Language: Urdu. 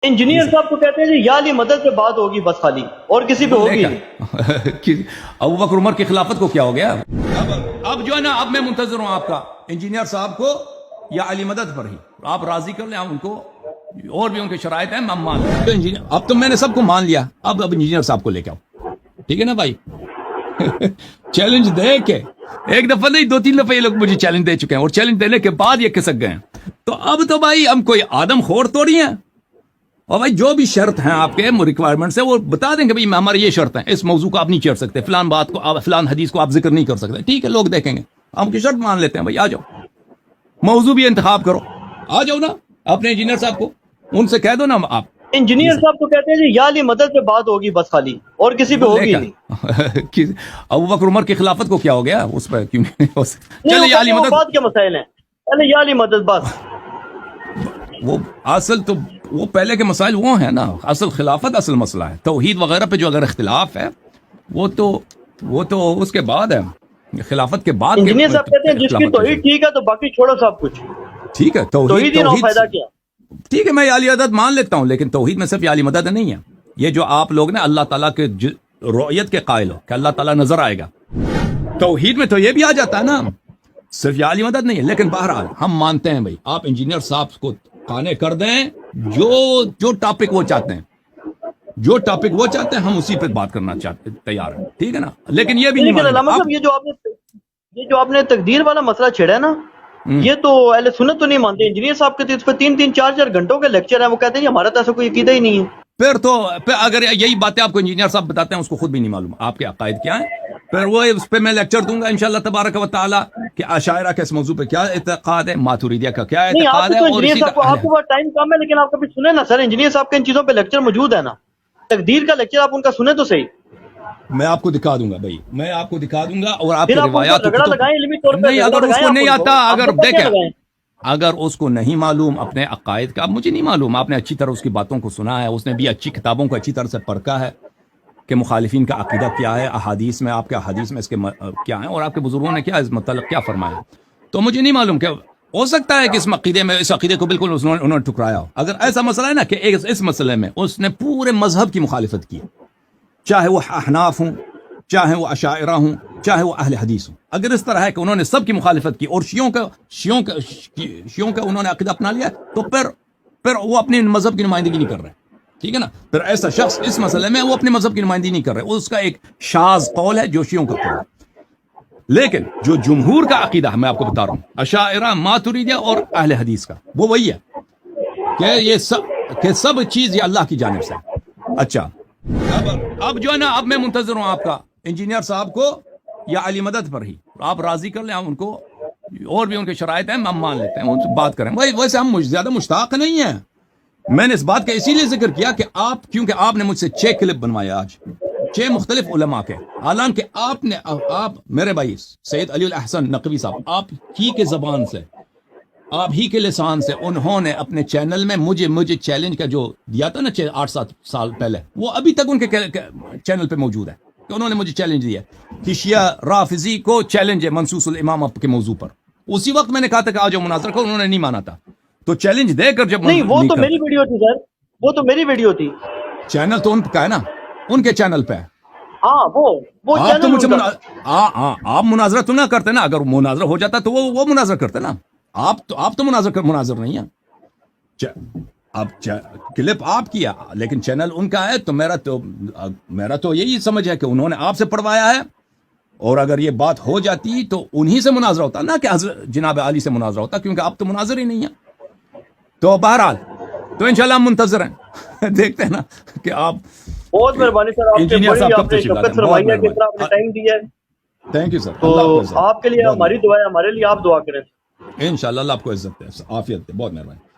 انجینئر صاحب کو کہتے ہیں جی یا علی مدد سے بات ہوگی بس خالی، اور کسی پہ ہوگی نہیں۔ ابو بکر عمر کی خلافت کو کیا ہو گیا؟ اب جو ہے نا، اب میں منتظر ہوں آپ کا انجینئر صاحب کو یا علی مدد پر ہی آپ راضی کر لیں ان کو، اور بھی ان کے شرائط ہیں میں مان لوں۔ اب تو میں نے سب کو مان لیا، اب انجینئر صاحب کو لے کے آؤ، ٹھیک ہے نا بھائی؟ چیلنج دے کے ایک دفعہ نہیں 2-3 دفعہ یہ لوگ مجھے چیلنج دے چکے ہیں، اور چیلنج دینے کے بعد یہ کھسک گئے ہیں۔ تو اب تو بھائی ہم کوئی آدم خور تو نہیں ہیں، اور بھائی جو بھی شرط ہیں آپ کے ریکوائرمنٹس ہیں وہ بتا دیں کہ بھائی ہمارے یہ شرط ہیں، اس موضوع کو آپ نہیں چھیڑ سکتے، فلان بات کو فلان حدیث کو آپ ذکر نہیں کر سکتے، ٹھیک ہے لوگ دیکھیں گے، ہم کی شرط مان لیتے ہیں بھائی، آ جاؤ موضوع بھی انتخاب کرو، آ جاؤ نا اپنے انجینئر صاحب کو ان سے کہہ دو نا آپ۔ انجینئر صاحب کو کہتے ہیں جی یا علی مدد سے بات ہوگی بس خالی، اور کسی پہ ہوگی نہیں۔ ابو بکر عمر کی خلافت کو کیا ہو گیا؟ اس پہ کیوں نہیں ہو سکتا؟ چلے یا علی مدد، بات کے مسائل ہیں، چلے یا علی مدد بس۔ وہ اصل تو وہ پہلے کے مسائل وہ ہیں نا، اصل خلافت اصل مسئلہ ہے، توحید وغیرہ پہ جو اگر اختلاف ہے وہ تو اس کے بعد ہے، خلافت کے بعد۔ انجینئر صاحب کہتے ہیں جس کی توحید ٹھیک ہے تو باقی چھوڑو سب کچھ، ٹھیک ہے توحید ہی نہ فائدہ کیا؟ ٹھیک ہے میں یا علی مدد مان لیتا ہوں، لیکن توحید میں صرف یا علی مدد نہیں ہے، یہ جو آپ لوگ نے اللہ تعالیٰ کے رؤیت کے قائل ہو کہ اللہ تعالیٰ نظر آئے گا، توحید میں تو یہ بھی آ جاتا ہے نا، صرف یا علی مدد نہیں ہے۔ لیکن بہرحال ہم مانتے ہیں بھائی آپ انجینئر صاحب کو قانع کر دیں، جو ٹاپک وہ چاہتے ہیں ہم اسی پہ بات کرنا تیار ہیں، ٹھیک ہے نا؟ لیکن یہ بھی نہیں علامہ صاحب یہ جو آپ نے تقدیر والا مسئلہ چھیڑا ہے نا، یہ تو اہل سنت تو نہیں مانتے، انجینئر صاحب کے اس پہ 3-4 گھنٹوں کے لیکچر ہیں، وہ کہتے ہیں ہمارا تو ایسا کوئی عقیدہ ہی نہیں ہے۔ پھر اگر یہی باتیں آپ کو انجینئر صاحب بتاتے ہیں اس کو خود بھی نہیں معلوم آپ کے عقائد کیا ہیں، پھر وہ اس پہ میں لیکچر دوں گا انشاءاللہ تبارک و تعالی کہ اشاعرہ کے اس موضوع پہ کیا اعتقاد ہے، ماتوریدیہ کا کیا اعتقاد ہے، اور اسی آپ کو بہت ٹائم کم ہے، لیکن آپ کبھی سنیں نا سر، انجینئر صاحب کے ان چیزوں پہ لیکچر موجود ہے نا، تقدیر کا لیکچر آپ ان کا سنیں تو صحیح۔ میں آپ کو دکھا دوں گا بھائی، میں آپ کو دکھا دوں گا، اور آپ کی روایات نہیں اگر اس کو نہیں آتا، اگر دیکھیں اگر اس کو نہیں معلوم اپنے عقائد کا، اب مجھے نہیں معلوم، آپ نے اچھی طرح اس کی باتوں کو سنا ہے، اس نے بھی اچھی کتابوں کو اچھی طرح سے پرکھا ہے کہ مخالفین کا عقیدہ کیا ہے، احادیث میں آپ کے احادیث میں اس کے کیا ہیں، اور آپ کے بزرگوں نے کیا اس متعلق کیا فرمایا، تو مجھے نہیں معلوم کہ ہو سکتا ہے کہ اس عقیدے کو بالکل انہوں نے ٹھکرایا ہو۔ اگر ایسا مسئلہ ہے نا کہ اس مسئلے میں اس نے پورے مذہب کی مخالفت کی، چاہے وہ احناف ہوں، چاہے وہ اشاعرہ ہوں، چاہے وہ اہل حدیث ہوں، اگر اس طرح ہے کہ انہوں نے سب کی مخالفت کی اور شیعوں کا انہوں نے عقیدہ اپنا لیا، تو پھر وہ اپنے مذہب کی نمائندگی نہیں کر رہے، ٹھیک ہے نا؟ پھر ایسا شخص اس مسئلے میں وہ اپنے مذہب کی نمائندگی نہیں کر رہے، اس کا ایک شاذ قول ہے جو شیعوں کا قول ہے۔ لیکن جو جمہور کا عقیدہ ہے میں آپ کو بتا رہا ہوں، اشاعرہ، ماتوریدیہ اور اہل حدیث کا، وہ وہی ہے کہ یہ سب چیز یہ اللہ کی جانب سے ہے۔ اچھا اب جو ہے نا، اب میں منتظر ہوں آپ کا انجینئر صاحب کو یا علی مدد پر ہی آپ راضی کر لیں ان کو، اور بھی ان کے شرائط ہیں ہم مان لیتے ہیں، ان سے بات کریں۔ ویسے ہم زیادہ مشتاق نہیں ہیں، میں نے اس بات کا اسی لیے ذکر کیا کہ کیونکہ آپ نے مجھ سے 6 کلپ بنوایا آج، 6 مختلف علماء کے، حالانکہ آپ میرے بھائی سید علی الاحسن نقوی صاحب، آپ ہی کے زبان سے، آپ ہی کے لسان سے انہوں نے اپنے چینل میں مجھے چیلنج کا جو دیا تھا نا 8-7 سال پہلے، وہ ابھی تک ان کے چینل پہ موجود ہے کہ انہوں نے مجھے چیلنج دیا کہ شیعہ رافضی کو چیلنج ہے منصوص الامام کے موضوع پر۔ اسی وقت میں نے کہا تھا کہ آج مناظرہ کو، انہوں نے نہیں مانا تھا، تو چیلنج دے کر جب نہیں، وہ تو میری ویڈیو تھی سر، وہ تو میری ویڈیو تھی، چینل تو ان کا ہے نا، ان کے چینل پہ ہاں وہ آپ تو مجھے آپ مناظرہ تو نہ کرتے نا، اگر مناظرہ ہو جاتا تو وہ مناظرہ کرتے نا، آپ تو مناظر نہیں ہیں، اب کلپ آپ کیا لیکن چینل ان کا ہے، تو میرا تو یہی سمجھ ہے کہ انہوں نے آپ سے پڑھوایا ہے، اور اگر یہ بات ہو جاتی تو انہی سے مناظرہ ہوتا نا کہ حضرت جناب علی سے مناظرہ ہوتا، کیونکہ آپ تو مناظر ہی نہیں ہیں۔ تو بہرحال تو انشاءاللہ ہم منتظر ہیں، دیکھتے ہیں نا کہ آپ بہت مہربانی سر، آپ انجینئر صاحب کب تشریف لاتے ہیں، ٹائم دیا ہے، تھینک یو سر، تو آپ کے لیے ہماری دعا ہے، ہمارے لیے آپ دعا کریں۔ انشاءاللہ اللہ آپ کو عزت دے، عافیت دے، بہت مہربانی۔